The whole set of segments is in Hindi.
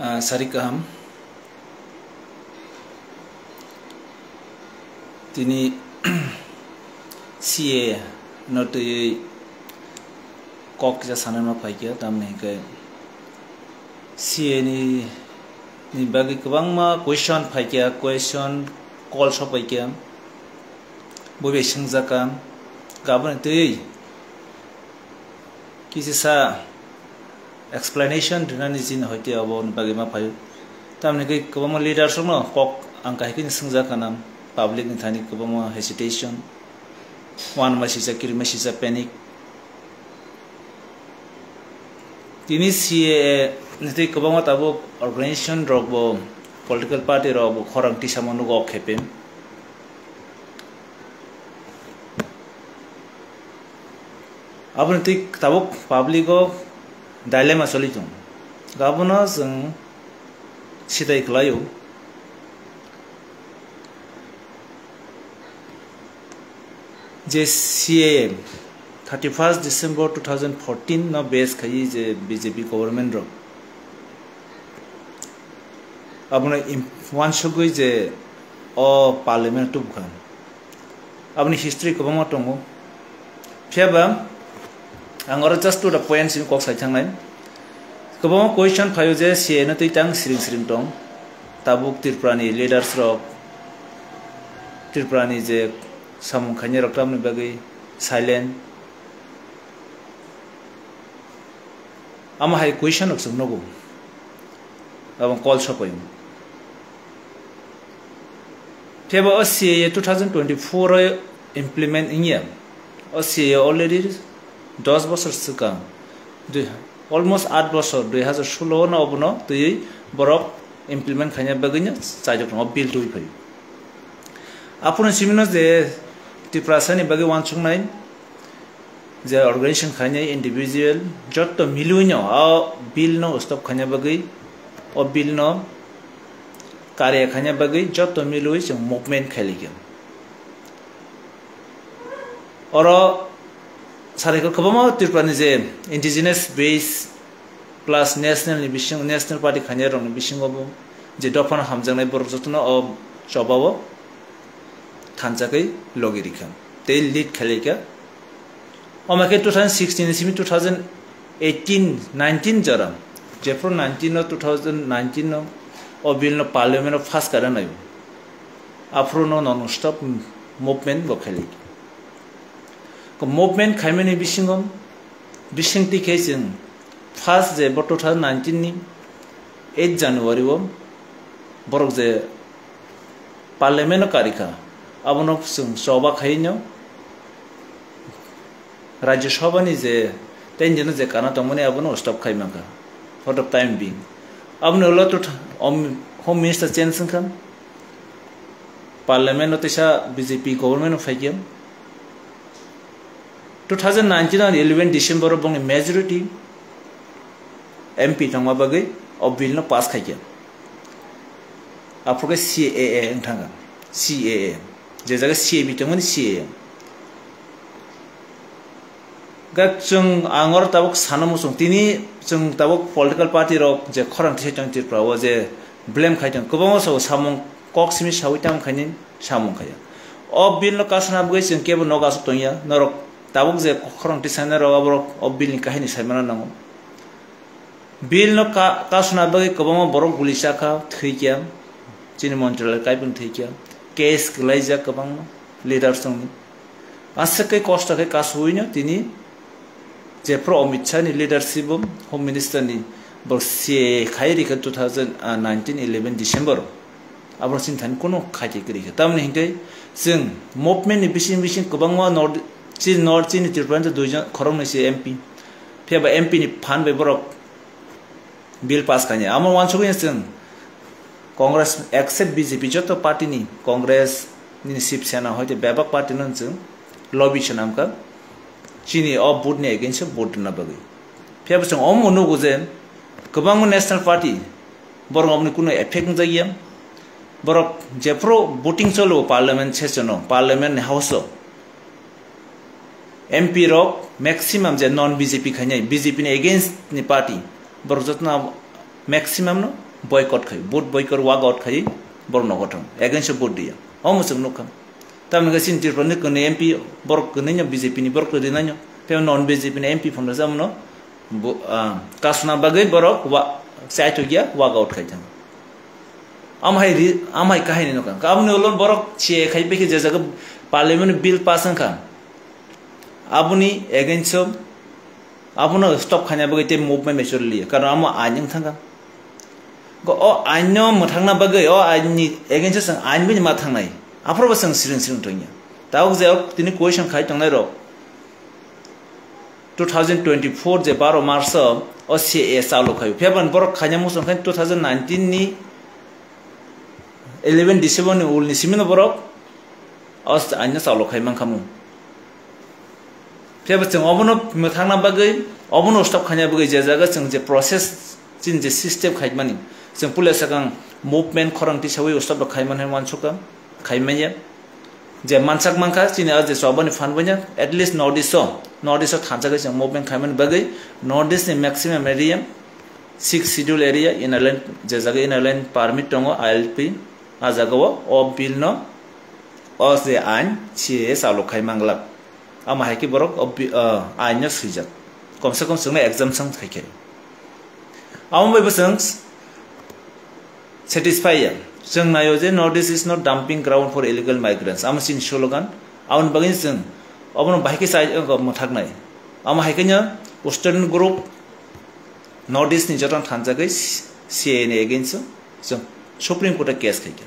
Sarikaham tini CA not kok ja sanama paikia tamne ke CA ni bagi kabang ma question paikia question call so paikia bobe singzaka gaban te kisi sa explanation dinani jin hoite abon bagi ma phayo tamne ke kabang leader so no kok angka hikin singzaka nam public ni thani kabang hesitation one masisa kiri masisa panic tini CA niti kabang tabo organization robo political party robo khorang ti samanu go khepem abon ti tabo public go dilemma solution gabona jeng sidai klayo je CA 31st December 2014 no base khai je BJP government ro abone one shogoi je o parliament tu khan abone history ko bama tongo pheba angora just to the points in kok sai thangnai ko bama question phayo je CA na tang sring tong tabuk tirprani leaders ro tirprani je samung khanye rakam ni bagai silent ama hai question of nogo abang call shopoim teba CA 2024 implement inya CA already 10 বছর suka almost 8 বছর 2016 na obno tui borok implement khanya bagainya sajok no bill tui phai apun simino je tiprasani bagi wansung nai je organization khanya individual jotto miluino a bill no stop khanya bagai o bill no karya khanya bagai jotto milui je movement khaligen oro sareko kobama tiprani je indigenous base plus national bising national party khanya rong bising obo je dofan hamjangnai bor jotno o chobawo thanjakai logirikha te lead khalika omake 2016 simi 2018 19 jara jepro 19 no 2019 no o bill no parliament of first kara nayo afro no non stop movement go khali ko movement khaimeni bisingom bisingti khaising first je 2019 ni 8 january wo borok je parliament karika abono sung soba khaino rajya sabha ni je tenjeno je kana tomone abono stop khaimaka for the time being abono lo to home minister change kan parliament otisa BJP government of Hagiam 2019 and 11 December bong majority MP tangwa bagai of bill no pass khaigya aproke CAA thanga CAA je jaga CA bitamani CA gak chung angor tabok sanamo sung tini chung tabok political party ro je khorang thai chang tir prawo je blame khai chang kobamo so samung kok simi sawitam khanin samung khaya o bill no kasna bgai chung kebo no gasu tonya norok tabok je khorang tisana ro aborok o bill ni kahini saimana nango bill no kasna bgai kobamo borok gulisa kha thikya chini montral kaipun thikya case glaija kabang leader song asakai costa kai kasuino tini je pro Amit Shah ni leadership home minister ni bor CA khairi ka 2019 11 December abro sin than kono khaji kri ka tamne hingkai jeng movement ni bising kabangwa nord chin tirpan duijan khorong ni MP pheba MP ni phan be borok bill pass kanya amon wan chugen jeng Congress accept BJP joto party ni Congress ni Shiv Sena hoite babak party non jeng lobby chanam ka chini o board ni against board na bagai pheba chung om onu gujen kabang national party borok omni kuno effect jayam borok jepro voting cholo parliament chechono parliament house MP rock maximum je non BJP khanya BJP ni against ni party borok jotna maximum no boycott khai vote boycott walk out khai bor no gotham against vote dia omo sung nukam tam ga sin tir pran ne MP bor ne nya BJP ni bor ko dina nya pe non BJP ni MP phon jam no kasuna bagai borok wa sai to gya walk out khai jam amhai kahini no kan amne olon borok che khai be ke je jaga parliament bill pass ka abuni against abuno stop khanya bagai te movement measure liye karon amo anyang thanga go o anyo muthangna bagai o ani against sang anbi ma thangnai afro sang sirin tonya taw je tini question khai tangnai ro 2024 je 12 March o CA salo khai feban borok khanya musong khan 2019 ni 11 December ni ul ni simino borok os anya salo khai mang khamu Feb जों अबनो मोथांना बागै अबनो स्टॉप खाना बागै जे जागा जों जे प्रोसेस जिन जे सिस्टम खायमानि जों पुलिस गां मूवमेंट खरंति सबै स्टॉप खायमान मानसुका खायमाया जे मानसाक मानखा जिने जे सबनि फानबोnya एट लीस्ट नॉर्थ ईस्ट थांजागै जों मूवमेंट खायमान बागै नॉर्थ ईस्ट नि maximum area 6 schedule area inland जे जागा इनलैंड परमिट दङ ILP आ जागाव अ बिल न अ जे आइन CA सालो खायमांगला ama hai ki borok aina sujat kom se kom sung exam sang thaike am bai basang satisfy ya sung nayo je Northeast is not dumping ground for illegal migrants am sin slogan aun bagin sung abon bai ki sai mo thaknai am hai kenya western group Northeast ni jotan thanjagai CA ne against sung supreme court case khaike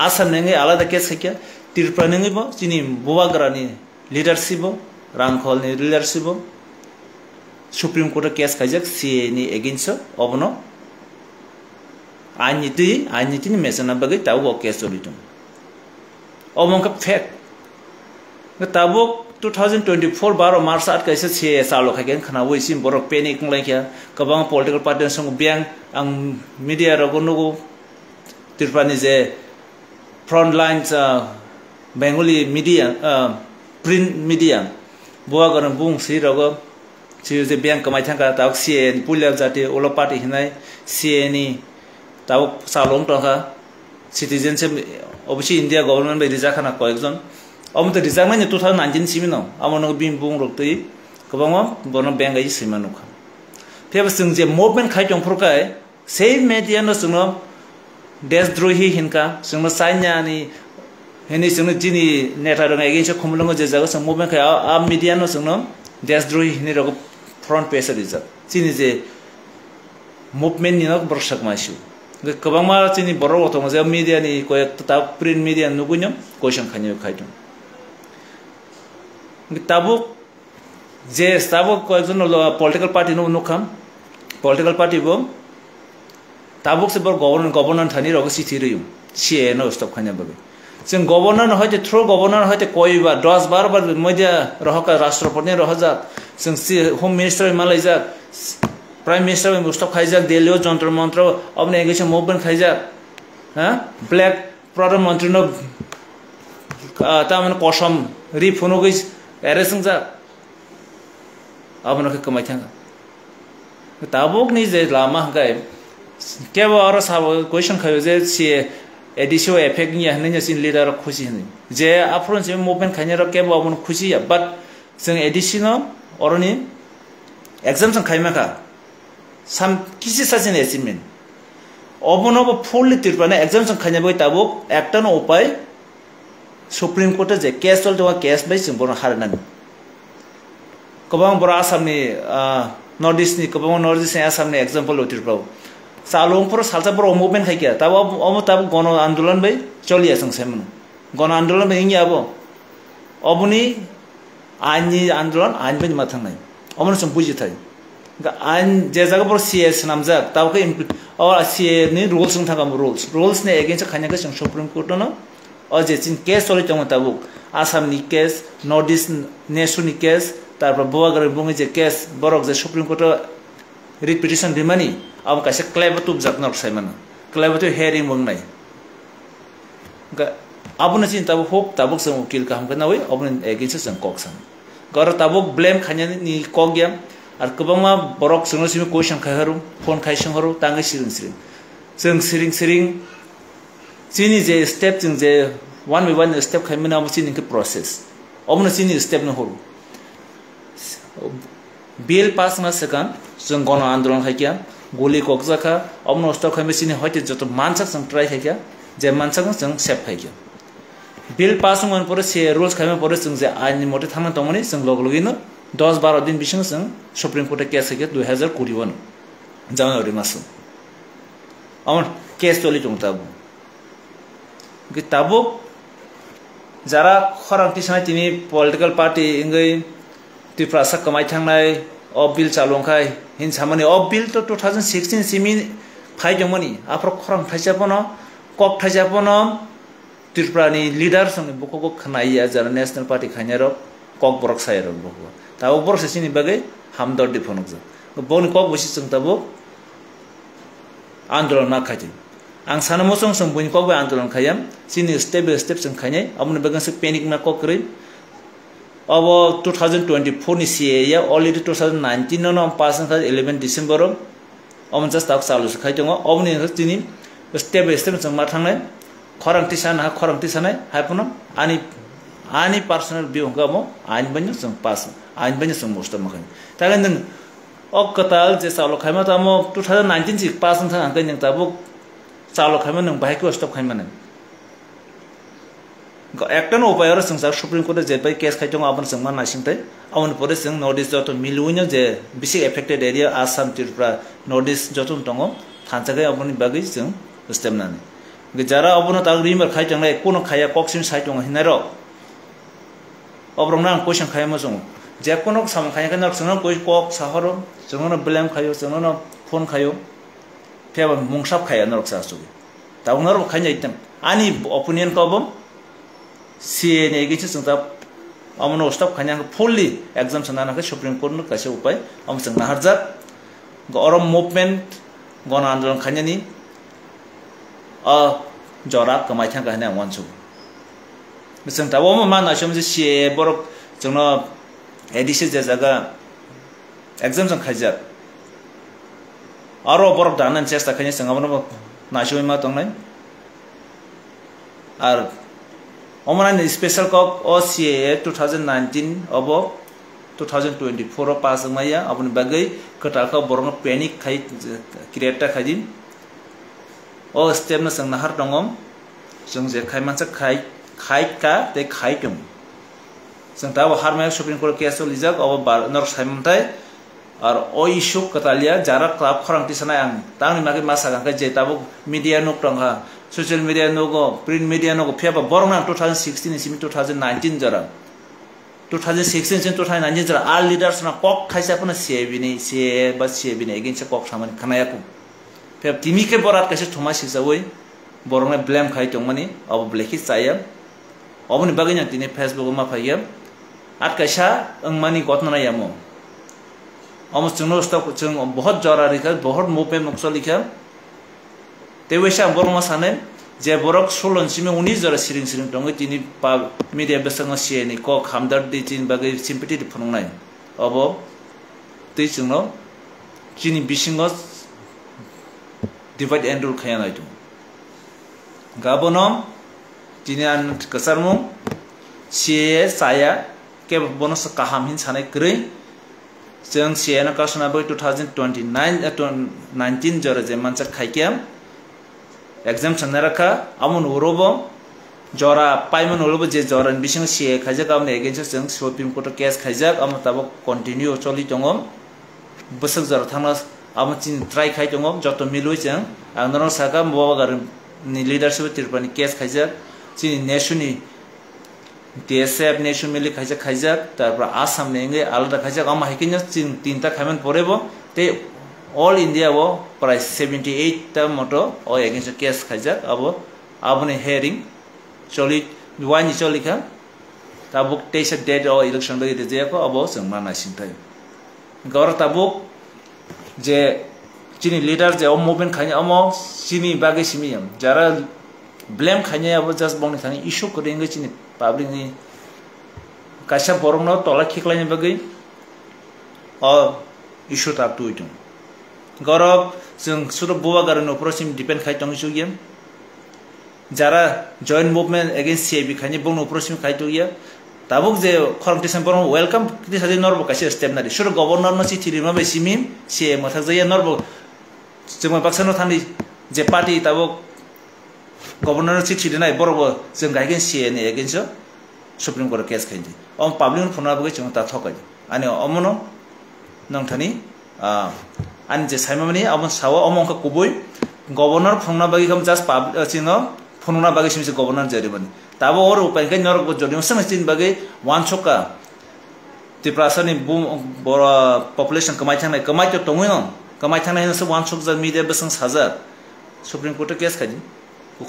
asam nenge alada case khaike tirpa nenge bo chini buwagrani leadership rangkhol ni leadership supreme court case khajak CA ni against obno aniti ni mesana bagai tawo case solitum omong ka fact tabo 2024 12 March at kaisa CA salo khagen khana woi sim borok panic nglai kya kabang political party song biang ang media rogonugo tirpani je front lines Bengali media print media boa garan bung si rogo si je biang kamai thanga ta CA pulia jati olo party hinai CA ni ta salong to ha citizenship obviously India government by reject khana koekjon amte reject mane 2019 simino amono bim bung roktoi kabang bono bengai simanu kha pheba sung je movement khai tong phurkai sei media no sungno desdrohi hinka sungno sainya ni heni sungno jini neta rang against khumlong je jaga sung movement khai a media no sungno desdrohi hini rogo front page reject jini je movement ni no borsak masu kabang ma jini borok otong je media ni koyak ta print media nugunyam question khanyo khaitong tabuk je tabuk koekjon political party no nukham political party bo tabuk se bor governor thani rogo sithi riyum CA no stop khanya babe जों गवर्नर होते थ्रू गवर्नर होते कोई बार 10-12 बार मध्य रहका राष्ट्रपति रहजा जों होम मिनिस्टर मालाइजा प्राइम मिनिस्टर मुस्तफ खाइजा दिल्ली जंतर मंत्र अब ने गेछ मूवमेंट खाइजा ह ब्लैक प्रधानमंत्री न तामन कसम रिफुनो गइस एरेसं जा अब न कमाइ थांगा ताबोक नि जे लामा हगाय केबो आरो साब क्वेश्चन खायो जे सी additional effect ni hanya sin leader खुशी हने जे afron से movement खाने रो के बाबन खुशी या but जों additional और नि exam जों खाइमा का sam किसी सासिन achievement अबनो ब fully तिरपने exam जों खाने बय ताबो एकटा न उपाय सुप्रीम कोर्ट जे केस चल तो केस बाय जों बन हारनान कबां बरा आसामनि नॉर्थ ईस्ट नि कबां नॉर्थ ईस्ट आसामनि एग्जांपल उतिरप्राव सालोंपुर सालसापुर मूवमेंट खाइकिया तब तब गण आंदोलन भाई चलिए संसेमन गण आंदोलन भाई अब अबनी आइननि आंदोलन आइन भाई माथांनाय अमन सम बुझि थाय आइन जे जागा पर CS नामजा तब के और CA नि रूल्स थांगा रूल्स ने अगेंस्ट खानाखौ जों सुप्रीम कोर्ट न अजे चिन केस चलि दङ तब आसामनि केस नॉर्थ ईस्ट नेशननि केस तारपर बुवागर बुङि जे केस बरक जे सुप्रीम कोर्ट रिपिटिशन बिमानी अब कैसे क्लेब तुब जगनर साइमन क्लेब तो हेरिंग मंगनाय अब न चिन तब होप तब जों उकिल का हमकना वै अब एगेंस्ट जों कक्सन गर तब ब्लेम खाने नि कगिया आर गोबां मा बरक जों सिम क्वेश्चन खायहरु फोन खायसंहरु तांगै सिरिं जों सिरिं चिनी जे स्टेप जों जे one by one स्टेप खायमोन आम चिनी के प्रोसेस अबनो चिनी स्टेप न हरु बिल पास ना सेकंड जों गण आंदोलन खायकिया गोली ककजाखा अबनो स्टेप खायमे चिनी हयते जतो मानसक जों ट्राई खायकिया जे मानसक जों सेफ खायकिया बिल पास होगोन परे से रुल्स खायमे परे जों जे आइननि मते थांना दंमोन जों लगलगिनो 10-12 दिन बिसिं जों सुप्रीम कोर्ट केस खायकिया 2021 जानुवारि मासो अमन केस चलि दं ताबो जरा खरांथि सानाय तिनि पलिटिकल पार्टी इंगै तिफ्रासा कमाय थांनाय अ बिल चालुंखाय हिनसामानि अ बिल तो 2016 सिमि फायदोंमोनि आफ्र खरां थाइजापनो कक थाइजापनो त्रिपुरानि लीडर संग बखको खनाया जरा नेशनल पार्टी खायनारो कक बरक सायरो बखको ताबो बरक सिनि बागै हामदर दिफनगजो बनि कक बसि जों ताबो आंदोलन ना खायथिं आं सानो मोसं सं बनि कक आंदोलन खायाम सिनि स्टेप बाय स्टेप जों खायनाय अमने बागै पेनिक ना ककरै अब 2024 नि सीए या अलरेडी 2019 नो पास 11 डिसेम्बर अमन जस्ट आक चालु खायदों अमनि दिनि स्टेप बाय स्टेप जों मा थांनाय खरांथि सानाय हायपनो आनि पर्सनल व्यू गमो आइन बनि जों पास आइन बनि जों मोस्ट मखै तागन नों अकताल जे चालु खायमा तामो 2019 जि पास थां आंखै नों ताबो चालु खायमा नों बाहायको स्टप खायमा नों एकटन उपाय और संसार सुप्रीम कोर्ट जे बाय केस खायदों आबन जों मा नासिंथै आवन परे जों नॉर्थ ईस्ट जतो मिलुइनो जे बिसि affected area Assam Tripura north east जतो दङ थानसागै आबनि बागै जों स्टेमनानै जरा अबनो ताग रिमर खायदोंलाय कोनो खाया कक्सिन साइड दङ हिनारो अब्रंना आं क्वेश्चन खायमा जों जे कोनो साम खायखै नर जों कोइ कक साहरो जोंनो ब्लेम खायो जोंनो फोन खायो फेबा मुंसाब खाया नर सासु ताउनर खायनाय इतम आनि ओपिनियन कबम सीए ने गेछि जों ता अमनो स्टप खायना फुल्ली एग्जाम सनानाखै सुप्रीम कोर्ट न कासे उपाय अम जों नाहारजात गरम मुभमेंट गण आंदोलन खायनानि जरा कमाय थां गाहना वानसु जों ताबो मा नासम जे सीए बरक जोंनो एडिशन जे जागा एग्जाम जों खायजात आरो बरक दानन चेष्टा खायनि जों अमनो नासुय मा दंनाय आर अमरान स्पेशल कप ओ सीए 2019 अब 2024 पास माया अपने बागै कटालका बरंग पैनिक खाय क्रिएटा खायदिन ओ स्टेप न जों नाहार दङ जों जे खायमानसा खायका ते खायदों जों दा हारमाया सुप्रीम कोर्ट केस लिजाक अब नर सायमथाय आर ओ इशू कटालिया जारा क्लाब खरांथि सानाय आं तांनि मागे मासागांखै जे ताबो मीडिया नुक दंहा सोशल मीडिया नोगो प्रिंट मीडिया नोगो फेबा बरंना 2016 सिम 2019 जरा 2016 से 2019 जरा आल लीडर्स ना कक खायसापना सीए बा सीएबी ने अगेंस्ट कक सामान खनायाकु फेब तिमिके बरात कैसे थमा सिजावै बरंना ब्लेम खाय दंमानि अब ब्लेखि चाया अबनि बागै ना तिने फेसबुक मा फायो आत कैसा अंमानि गतना यामो अमस जोंनो स्टक जों बहुत जरा रिखा बहुत मुभमेंट मक्सो लिखा ते वैसा बरमा साने जे बरक सोलन सिमे 19 जरा सिरिं दङ तिनि मीडिया बेसंग सीए नि को खामदार दि तिन बागै सिम्पैथि फनंनाय अब तै जोंनो तिनि बिसिंग डिवाइड एंड रूल खायानाय दं गाबोनो तिनि आन कसारमु सीए साया के बोनस काहाम हिन सानाय ग्रै जों सीए न कासना बै 2019 जरा जे मानसा खायकिया एग्जाम सन्नाराखा अमन उरोबो जरा पाइमन उरोबो जे जरा बिसिं सीए खायजाक आमने एगेंस्ट जों सुप्रीम कोर्ट केस खायजाक आम ताबो कन्टिन्यू चलि दङ बोसोर जरा थांना आम चिन ट्राई खाय दङ जतो मिलुइ जों आंनर साका मबागार नि लीडरशिप त्रिपुरानि केस खायजाक चिनि नेशननि DSF नेशन मिलि खायजाक तारपरा आसाम नेंगे आलादा खायजाक आम हायकिनो चिन तीनटा खायमन परेबो ते ऑल इंडिया वो प्राय 78 ता मतो ओ एगेंस्ट केस खायजाक आबने हेरिंग चलि वानि चलिखा ताबुक 23 डेट ओ इलेक्शन बागै जेको अब जों माना सिंथाय गर ताबुक जे चिनि लीडर जे मुभमेंट खायनि अमो चिनि बागै सिमियम जरा ब्लेम खायनि अब जस्ट बंनि थानि इशू करेंगे चिनि पब्लिक नि कासा बरंनो तला खिखलायनि बागै अ इशू ताब तुइदों गरब जों सुरु बुवा गारनो प्रसिम डिपेंड खाइ तंग जुगिया जारा जॉइंट मूवमेंट अगेंस्ट सीआईबी खानि बंग प्रसिम खाइ तुगिया ताबुक जे खरमटिसन बरम वेलकम किति साजे नरबो कासे स्टेप नारि सुरु गवर्नर न चिठी लिमा बे सिमिम सीए मथाक जाया नरबो जों बाक्सानो थानि जे पार्टी ताबुक गवर्नर चिठी दिनाय बरबो जों गायगेन सीए नि अगेंस्ट सुप्रीम कोर्ट केस खाइदि अम पब्लिक फना बगे जों ता थकाय आनि अमनो नंथानि आनि जे साइमानि अमन सावा अमंका कुबुय गवर्नर फंना बगे हम जस्ट चिनो फनुना बगे सिमसे गवर्नर जरिबनि ताबो और उपाय के नरबो जरिम समस्थिन बगे वान छोका तिप्रासनि बरा पॉपुलेशन कमाइ थांनाय कमाइ तो तंगुय कमाइ थांनाय नस वान छोक जा मीडिया बसं साजा सुप्रीम कोर्ट केस खाइदि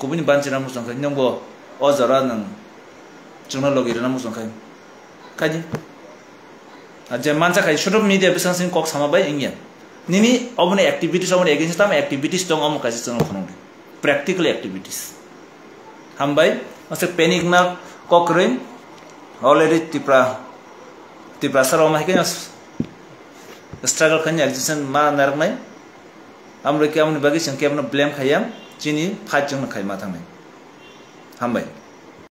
कुबुनि बानजिरा मुसं खाइ नंगो अजरा नंग जोंना लगिरना मुसं खाइ खाइदि जे मानसा खाइ सुरु मीडिया बसं सिन कक सामाबाय इंगिया निनि अबने एक्टिविटीज अबने एगेंस्ट ताम एक्टिविटीज दं अम कासे जों खनंदे प्रैक्टिकल एक्टिविटीज हामबाय असे पैनिक ना ककरेन ऑलरेडी तिप्रा सर मा के स्ट्रगल खनि एक्जिस्टेंस मा नारनाय आमरे के आमने बागै जों के आमने ब्लेम खायाम चिनि फाइट जों खाइ मा थांनाय हामबाय।